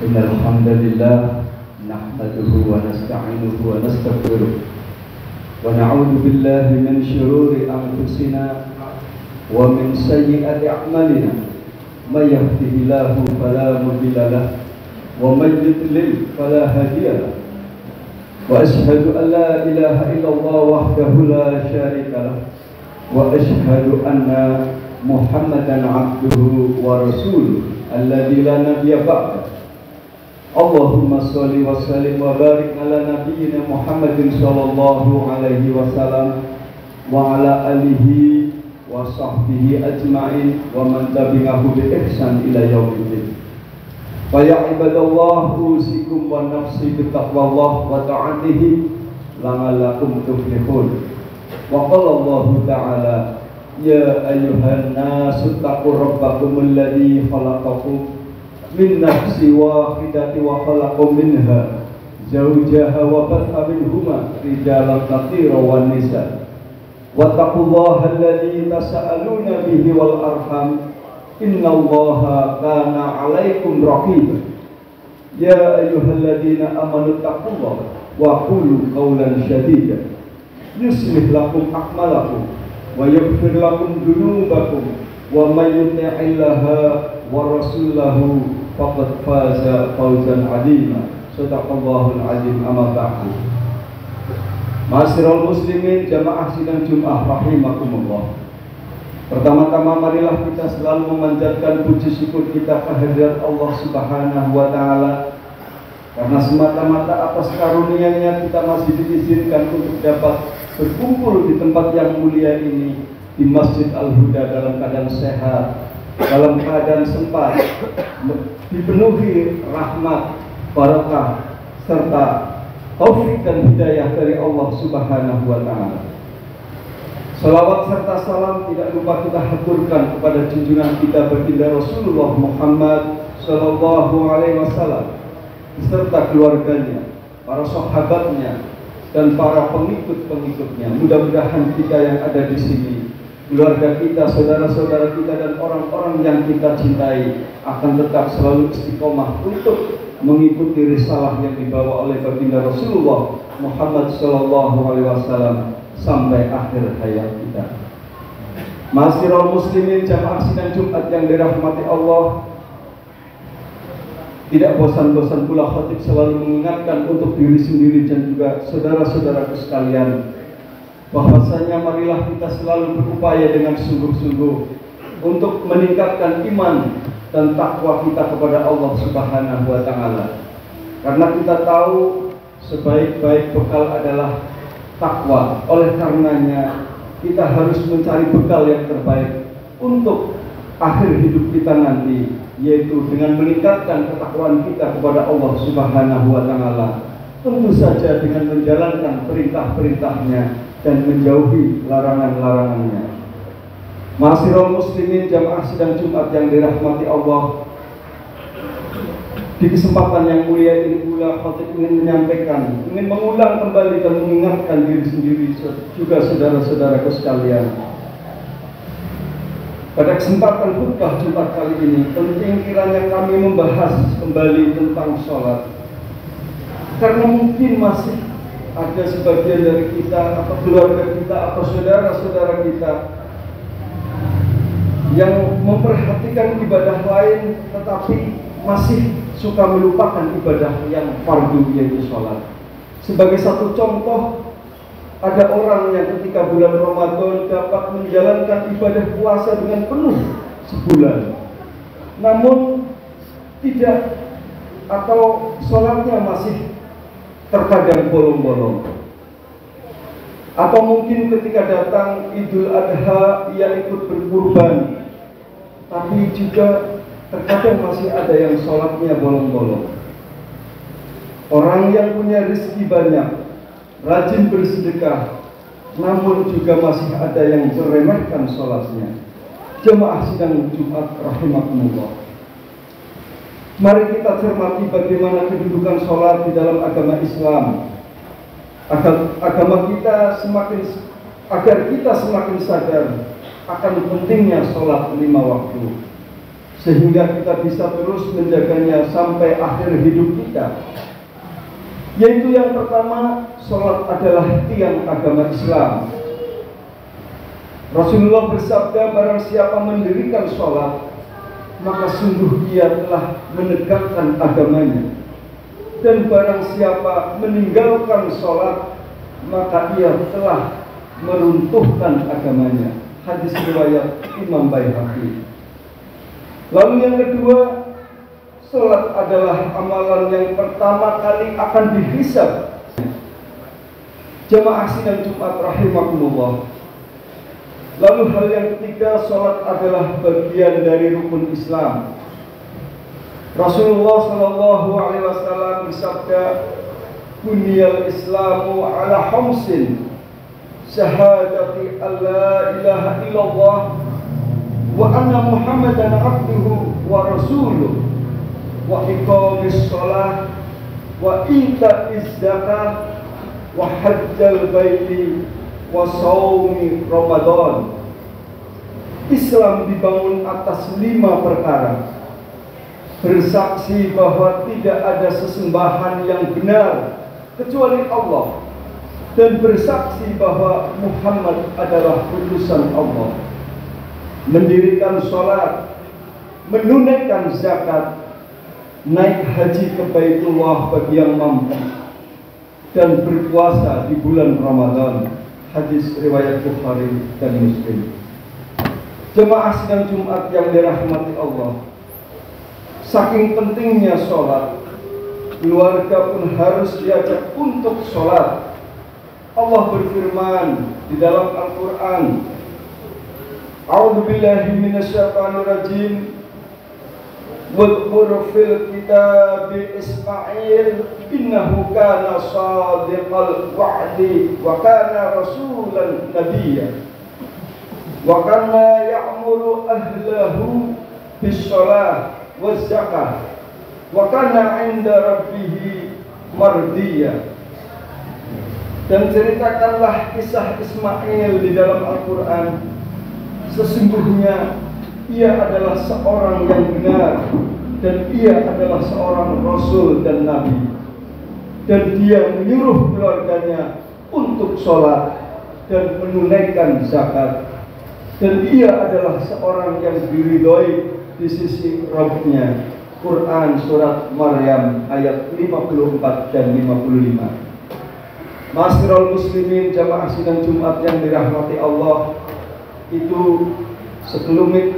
إن الحمد لله نحمده ونستعينه ونستغفره ونعوذ بالله من شرور أنفسنا ومن سيئات أعمالنا من يهده الله فلا مضل له ومن يضلل فلا هادي له وأشهد أن لا إله إلا الله وحده لا شريك له وأشهد أن محمدا عبده ورسوله الذي لا نبي بعده اللهم صل وسلم وبارك على نبينا محمد صلى الله عليه وسلم وعلى آله وصحبه أجمعين ومن تبعه بإحسان إلى يوم الدين. فيا عباد الله أوصيكم ونفسي بتقوى الله وطاعته لعلكم تفلحون. وقال الله تعالى يا أيها الناس اتقوا ربكم الذي خلقكم من نفس واحدة وخلق منها زوجها وبث منهما رجالا كثيرا والنساء واتقوا الله الذي تساءلون به والأرحام إن الله كان عليكم رقيبا يا أيها الذين آمنوا اتقوا الله وقولوا قولا سديدا يصلح لكم أعمالكم ويغفر لكم ذنوبكم ومن يطع الله ورسوله فقد فاز فوزا عظيما Sadaqallahul azim. Amma ba'du. Ma'asyiral muslimin jamaah sidang Jumat rahimakumullah. Pertama-tama marilah kita selalu memanjatkan puji syukur kita kehadirat Allah Subhanahu wa taala karena semata-mata atas karunia-Nya kita masih diizinkan untuk dapat berkumpul di tempat yang mulia ini di Masjid Al-Huda dalam keadaan sehat, dalam keadaan sempat, dipenuhi rahmat, barakah serta taufik dan hidayah dari Allah Subhanahu wa taala. Salawat serta salam tidak lupa kita haturkan kepada junjungan kita baginda Rasulullah Muhammad sallallahu alaihi wasallam beserta keluarganya, para sahabatnya dan para pengikut-pengikutnya. Mudah-mudahan kita yang ada di sini, keluarga kita, saudara-saudara kita dan orang-orang yang kita cintai akan tetap selalu istiqomah untuk mengikuti risalah yang dibawa oleh baginda Rasulullah Muhammad sallallahu alaihi wasallam sampai akhir hayat kita. Ma'asyiral muslimin jamaah sidang Jumat yang dirahmati Allah, tidak bosan-bosan pula khatib selalu mengingatkan untuk diri sendiri dan juga saudara-saudaraku sekalian bahwasanya marilah kita selalu berupaya dengan sungguh-sungguh untuk meningkatkan iman dan takwa kita kepada Allah Subhanahu wa taala. Karena kita tahu sebaik-baik bekal adalah takwa. Oleh karenanya kita harus mencari bekal yang terbaik untuk akhir hidup kita nanti, yaitu dengan meningkatkan ketakwaan kita kepada Allah Subhanahu wa taala. Tentu saja dengan menjalankan perintah-perintahnya dan menjauhi larangan-larangannya. Ma'asyiral muslimin jamaah sidang Jumat yang dirahmati Allah, di kesempatan yang mulia ini pula khatib ingin menyampaikan, ingin mengulang kembali dan mengingatkan diri sendiri juga saudara-saudaraku sekalian. Pada kesempatan khutbah Jumat kali ini penting kiranya kami membahas kembali tentang sholat, karena mungkin masih ada sebagian dari kita atau keluarga kita atau saudara-saudara kita yang memperhatikan ibadah lain tetapi masih suka melupakan ibadah yang fardu, yaitu sholat. Sebagai satu contoh, ada orang yang ketika bulan Ramadan dapat menjalankan ibadah puasa dengan penuh sebulan, namun tidak atau sholatnya masih terkadang bolong-bolong. Atau mungkin ketika datang Idul Adha ia ikut berkurban, tapi juga terkadang masih ada yang sholatnya bolong-bolong. Orang yang punya rezeki banyak, rajin bersedekah, namun juga masih ada yang meremehkan sholatnya. Jemaah sidang Jumat rahimakumullah, mari kita cermati bagaimana kedudukan sholat di dalam agama Islam. Agama kita agar kita semakin sadar akan pentingnya sholat 5 waktu. sehingga kita bisa terus menjaganya sampai akhir hidup kita. Yaitu yang pertama, sholat adalah tiang agama Islam. Rasulullah bersabda, barang siapa mendirikan sholat, maka sungguh ia telah menegakkan agamanya. Dan barang siapa meninggalkan sholat, maka ia telah meruntuhkan agamanya. Hadis riwayat Imam Baihaqi. Lalu yang kedua, sholat adalah amalan yang pertama kali akan dihisab. Jamaah sidang Jumat rahimakumullah. Lalu hal yang ketiga, sholat adalah bagian dari rukun Islam. Rasulullah Shallallahu Alaihi Wasallam bersabda, "Bunyal Islamu ala khamsin, syahadati alla ilaha illallah, wa anna Muhammadan abduhu wa rasuluh, wa iqamis shalah, wa ita'iz zakah, wa hajjal baiti, wa shaumi Ramadan." Islam dibangun atas 5 perkara. Bersaksi bahwa tidak ada sesembahan yang benar kecuali Allah, dan bersaksi bahwa Muhammad adalah utusan Allah. Mendirikan sholat, menunaikan zakat, naik haji ke Baitullah bagi yang mampu, dan berpuasa di bulan Ramadan. Hadis riwayat Bukhari dan Muslim. Jemaah sidang Jumat yang dirahmati Allah, saking pentingnya sholat, keluarga pun harus diajak untuk sholat. Allah berfirman di dalam Al-Quran, "A'udzu billahi minasyaitonir rajim. Wadhkur fil kitabi Ismail innahu kana shadiqal wa'di wa kana rasulan nabiyya wa kana ya'muru ahlahu bis-shalah waz zakah wa kana 'inda rabbih mardiyya." Dan ceritakanlah kisah Ismail di dalam Al-Quran. Sesungguhnya ia adalah seorang yang benar, dan ia adalah seorang Rasul dan Nabi. Dan dia menyuruh keluarganya untuk sholat dan menunaikan zakat. Dan ia adalah seorang yang diridhoi di sisi Rabb-nya. Quran Surat Maryam ayat 54 dan 55. Ma'asyiral muslimin, jamaah sidang Jumat yang dirahmati Allah, itu sekelumit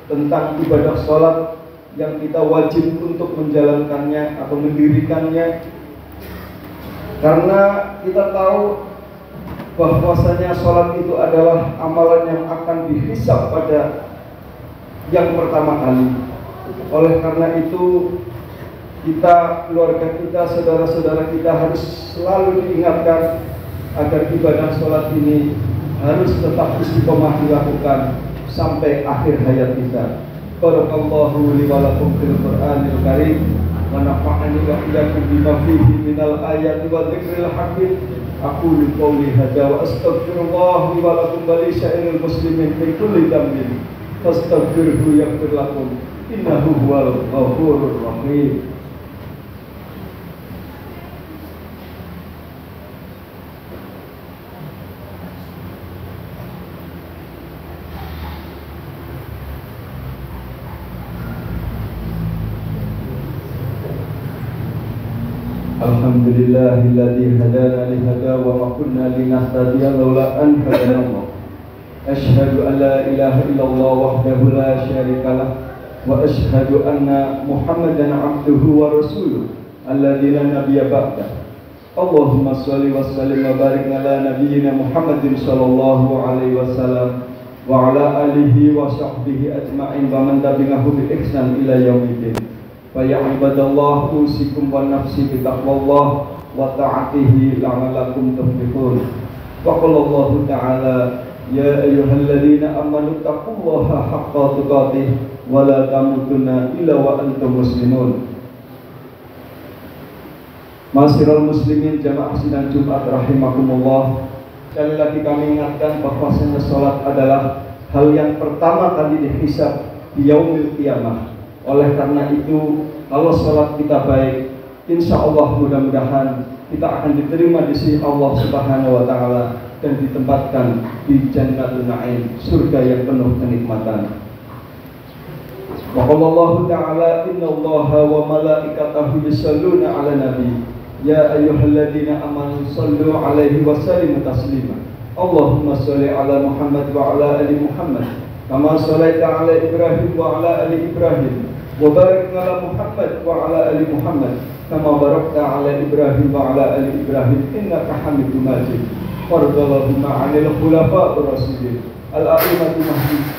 tentang ibadah sholat yang kita wajib untuk menjalankannya atau mendirikannya. Karena kita tahu bahwasanya sholat itu adalah amalan yang akan dihisab pada yang pertama kali. Oleh karena itu, kita, keluarga kita, saudara-saudara kita harus selalu diingatkan agar ibadah sholat ini harus tetap istiqomah dilakukan sampai akhir hayat kita. Barakallahu li wa lakum fil Qur'anil Karim wa nafa'ani wa iyyakum bima fihi minal ayati wa dzikril hakim. Aqulu qouli hadza wa astaghfirullah li wa lakum wa li sa'iril muslimin fi kulli dhanbin fastaghfiruhu yaghfir lakum innahu huwal ghafurur rahim. Alhamdulillahilladzi hadana li hadza wa ma kunna linahtadiya laula an hadana Allah. Asyhadu an la ilaha illallah wahdahu la syarika lah wa asyhadu anna Muhammadan abduhu wa rasuluh alladzi la nabiyya ba'da. Allahumma shalli wa sallim wa barik ala nabiyyina Muhammadin sallallahu alaihi wasallam wa ala alihi wa sahbihi ajma'in wa man tabi'ahu bi ihsan ila yaumiddin. Fa ya ibadallah, usikum wa nafsi bi taqwallah wa ta'atihi la'allakum tuflihun. Wa qala Allah ta'ala, ya ayyuhalladzina amanu taqullaha haqqa tuqatih wa la tamutunna illa wa antum muslimun. Ma'asyiral muslimin, jamaah sidang Jumat rahimakumullah. Sekali lagi kami ingatkan bahwa salat adalah hal yang pertama kali dihisab di yaumil qiyamah. Oleh karena itu, kalau sholat kita baik, insya Allah mudah-mudahan kita akan diterima di sisi Allah Subhanahu wa Ta'ala dan ditempatkan di Jannatul Na'im, surga yang penuh kenikmatan. Wa qala Allah Ta'ala, innallaha wa malaikatahu yusholluna 'alan nabi ya ayyuhalladzina amanu shallu 'alaihi wa sallimu taslima. Allahumma shalli 'ala Muhammad wa 'ala ali Muhammad kama shallaita 'ala Ibrahim wa 'ala ali Ibrahim wa barik 'ala Muhammad wa 'ala ali Muhammad kama barakta 'ala Ibrahim wa 'ala ali Ibrahim innaka Hamidum Majid. Wardallahumma 'anil khulafa'ir rasyidin al-a'immatul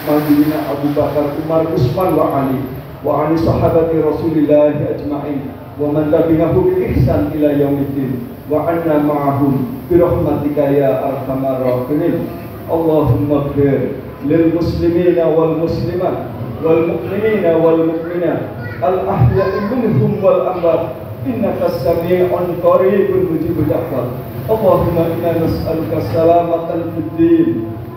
mahdiyyin Abu Bakar, Umar, Utsman wa Ali wa 'ani sahabati Rasulillah ajma'in wa man tabi'ahum bi ihsan ila yaumiddin wa 'anna ma'ahum bi rahmatika ya arhamar rahimin. Allahumma ighfir lil muslimina wal muslimat wal mu'minina wal mu'minat al ahya'i minhum wal amwat innaka sami'un qaribun mujibud da'wat. Allahumma inna nas'aluka salamatan fid din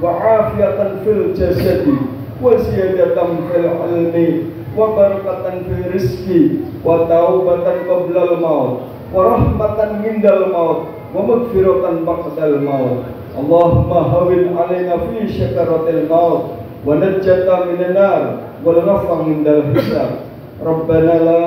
wa afiyatan fil jasadi wa ziyadatan fil ilmi wa barakatan fil rizqi wa taubatan qablal maut wa rahmatan indal maut wa maghfiratan ba'dal maut. Allahumma hawil alaina fi syakaratil maut wa najjata minan nar wal rafa mindal hisab. Rabbana la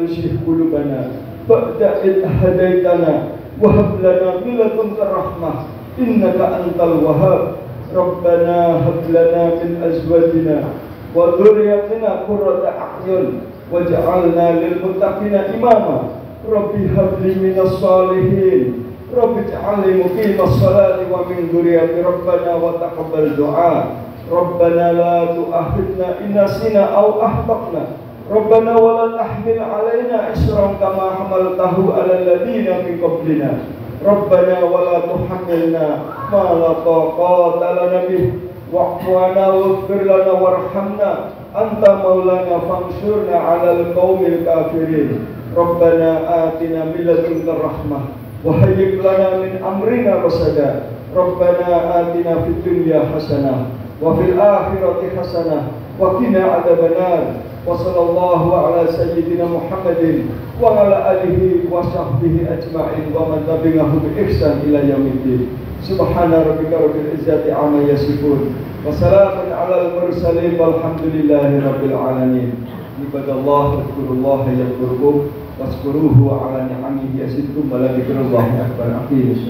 tuzigh qulubana ba'da idh hadaitana wa hab lana min ladunka rahmah innaka antal wahhab. Rabbana hab lana min azwajina wa dhurriyyatina qurrata a'yun waj'alna lil muttaqina imama. Rabbi hab li minas solihin Rabbi ij'alni muqimas sholati wa min dhurriyyati. Rabbana wa taqabbal du'a. Rabbana la tu'akhidna in nasina aw akhtana. Rabbana wa la tahmil 'alaina isran kama hamaltahu 'alal ladzina min qablina. Rabbana wa la tuhammilna ma la taqata lana bih wa'fu 'anna waghfir lana warhamna anta maulana fansurna 'alal qaumil kafirin. Rabbana atina min ladunka rahmah wa hayyi lana min amrina rasada. Rabbana atina fid dunya hasanah wa fil akhirati hasanah wa qina adzabannar. Wa sallallahu ala sayyidina Muhammadin wa ala alihi wa sahbihi ajma'in wa man tabi'ahum bi ihsan ila yaumiddin. Subhana rabbika rabbil izzati amma yasifun wa salamun alal mursalin walhamdulillahi rabbil alamin. Ibadallah dzkurullaha yadhkurukum wazkuruhu ala ni'amihi yazidkum wa la dzikrullahi akbar. Amin.